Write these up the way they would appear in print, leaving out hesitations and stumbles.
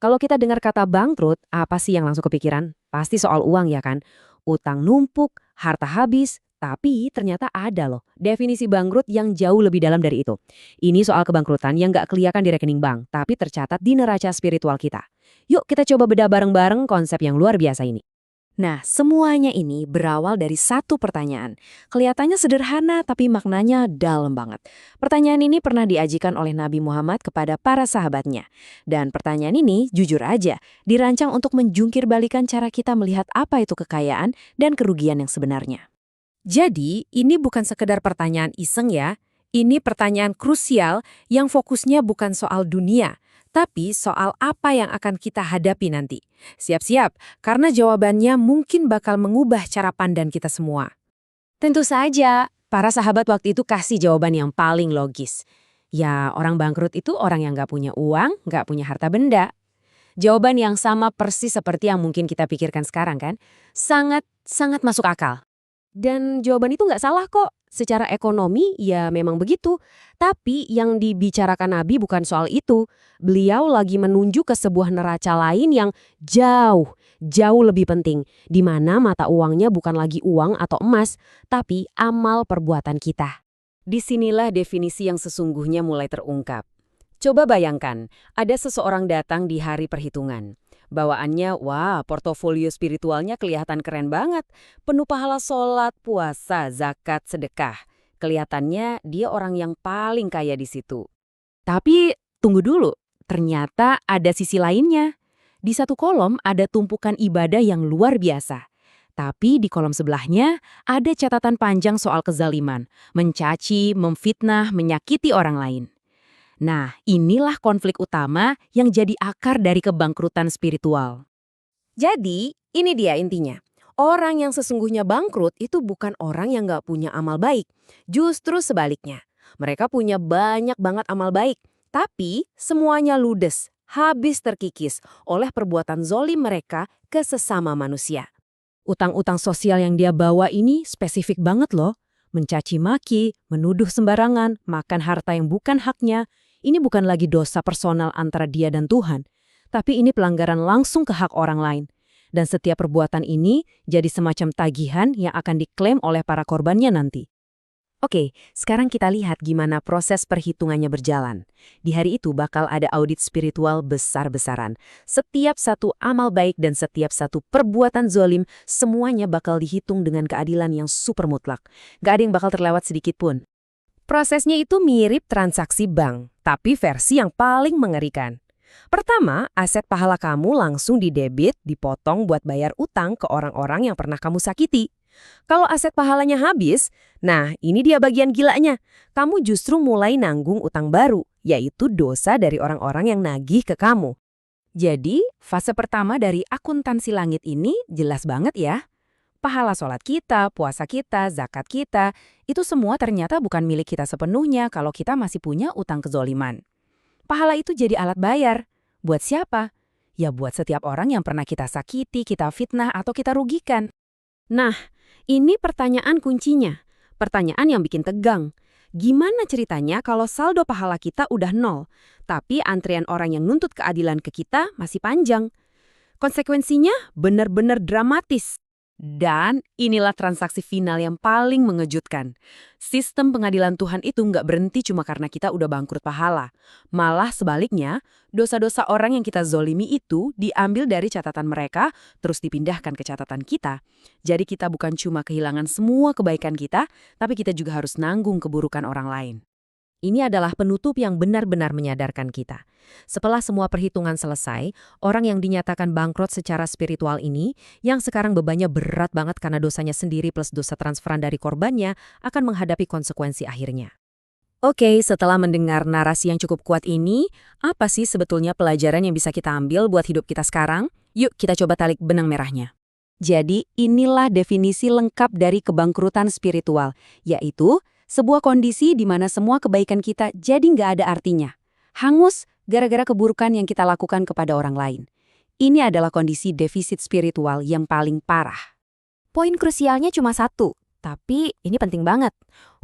Kalau kita dengar kata bangkrut, apa sih yang langsung kepikiran? Pasti soal uang ya kan? Utang numpuk, harta habis, tapi ternyata ada loh definisi bangkrut yang jauh lebih dalam dari itu. Ini soal kebangkrutan yang nggak kelihatan di rekening bank, tapi tercatat di neraca spiritual kita. Yuk kita coba bedah bareng-bareng konsep yang luar biasa ini. Nah, semuanya ini berawal dari satu pertanyaan. Kelihatannya sederhana tapi maknanya dalam banget. Pertanyaan ini pernah diajukan oleh Nabi Muhammad kepada para sahabatnya. Dan pertanyaan ini, jujur aja, dirancang untuk menjungkir balikan cara kita melihat apa itu kekayaan dan kerugian yang sebenarnya. Jadi, ini bukan sekedar pertanyaan iseng ya. Ini pertanyaan krusial yang fokusnya bukan soal dunia, tapi soal apa yang akan kita hadapi nanti. Siap-siap, karena jawabannya mungkin bakal mengubah cara pandang kita semua. Tentu saja, para sahabat waktu itu kasih jawaban yang paling logis. Ya, orang bangkrut itu orang yang nggak punya uang, nggak punya harta benda. Jawaban yang sama persis seperti yang mungkin kita pikirkan sekarang kan? Sangat masuk akal. Dan jawaban itu nggak salah kok. Secara ekonomi ya memang begitu. Tapi yang dibicarakan Nabi bukan soal itu. Beliau lagi menunjuk ke sebuah neraca lain yang jauh lebih penting. Di mana mata uangnya bukan lagi uang atau emas, tapi amal perbuatan kita. Disinilah definisi yang sesungguhnya mulai terungkap. Coba bayangkan, ada seseorang datang di hari perhitungan. Bawaannya, wah, portofolio spiritualnya kelihatan keren banget. Penuh pahala sholat, puasa, zakat, sedekah. Kelihatannya dia orang yang paling kaya di situ. Tapi tunggu dulu, ternyata ada sisi lainnya. Di satu kolom ada tumpukan ibadah yang luar biasa. Tapi di kolom sebelahnya ada catatan panjang soal kezaliman, mencaci, memfitnah, menyakiti orang lain. Nah, inilah konflik utama yang jadi akar dari kebangkrutan spiritual. Jadi, ini dia intinya. Orang yang sesungguhnya bangkrut itu bukan orang yang nggak punya amal baik. Justru sebaliknya. Mereka punya banyak banget amal baik. Tapi semuanya ludes, habis terkikis oleh perbuatan zolim mereka ke sesama manusia. Utang-utang sosial yang dia bawa ini spesifik banget loh. Mencaci maki, menuduh sembarangan, makan harta yang bukan haknya. Ini bukan lagi dosa personal antara dia dan Tuhan, tapi ini pelanggaran langsung ke hak orang lain. Dan setiap perbuatan ini jadi semacam tagihan yang akan diklaim oleh para korbannya nanti. Oke, sekarang kita lihat gimana proses perhitungannya berjalan. Di hari itu bakal ada audit spiritual besar-besaran. Setiap satu amal baik dan setiap satu perbuatan zolim, semuanya bakal dihitung dengan keadilan yang super mutlak. Gak ada yang bakal terlewat sedikit pun. Prosesnya itu mirip transaksi bank, tapi versi yang paling mengerikan. Pertama, aset pahala kamu langsung didebit, dipotong buat bayar utang ke orang-orang yang pernah kamu sakiti. Kalau aset pahalanya habis, nah ini dia bagian gilanya. Kamu justru mulai nanggung utang baru, yaitu dosa dari orang-orang yang nagih ke kamu. Jadi, fase pertama dari akuntansi langit ini jelas banget ya. Pahala sholat kita, puasa kita, zakat kita, itu semua ternyata bukan milik kita sepenuhnya kalau kita masih punya utang kezoliman. Pahala itu jadi alat bayar. Buat siapa? Ya buat setiap orang yang pernah kita sakiti, kita fitnah, atau kita rugikan. Nah, ini pertanyaan kuncinya. Pertanyaan yang bikin tegang. Gimana ceritanya kalau saldo pahala kita udah nol, tapi antrian orang yang nuntut keadilan ke kita masih panjang? Konsekuensinya benar-benar dramatis. Dan inilah transaksi final yang paling mengejutkan. Sistem pengadilan Tuhan itu nggak berhenti cuma karena kita udah bangkrut pahala. Malah sebaliknya, dosa-dosa orang yang kita zolimi itu diambil dari catatan mereka, terus dipindahkan ke catatan kita. Jadi kita bukan cuma kehilangan semua kebaikan kita, tapi kita juga harus nanggung keburukan orang lain. Ini adalah penutup yang benar-benar menyadarkan kita. Setelah semua perhitungan selesai, orang yang dinyatakan bangkrut secara spiritual ini, yang sekarang bebannya berat banget karena dosanya sendiri plus dosa transferan dari korbannya, akan menghadapi konsekuensi akhirnya. Oke, setelah mendengar narasi yang cukup kuat ini, apa sih sebetulnya pelajaran yang bisa kita ambil buat hidup kita sekarang? Yuk kita coba tarik benang merahnya. Jadi, inilah definisi lengkap dari kebangkrutan spiritual, yaitu sebuah kondisi di mana semua kebaikan kita jadi nggak ada artinya. Hangus gara-gara keburukan yang kita lakukan kepada orang lain. Ini adalah kondisi defisit spiritual yang paling parah. Poin krusialnya cuma satu. Tapi ini penting banget.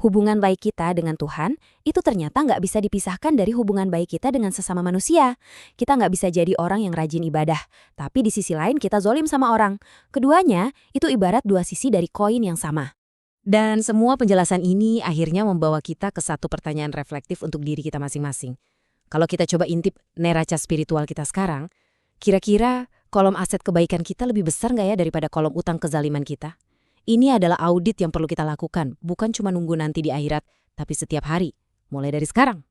Hubungan baik kita dengan Tuhan itu ternyata nggak bisa dipisahkan dari hubungan baik kita dengan sesama manusia. Kita nggak bisa jadi orang yang rajin ibadah, tapi di sisi lain kita zolim sama orang. Keduanya itu ibarat dua sisi dari koin yang sama. Dan semua penjelasan ini akhirnya membawa kita ke satu pertanyaan reflektif untuk diri kita masing-masing. Kalau kita coba intip neraca spiritual kita sekarang, kira-kira kolom aset kebaikan kita lebih besar nggak ya daripada kolom utang kezaliman kita? Ini adalah audit yang perlu kita lakukan, bukan cuma nunggu nanti di akhirat, tapi setiap hari, mulai dari sekarang.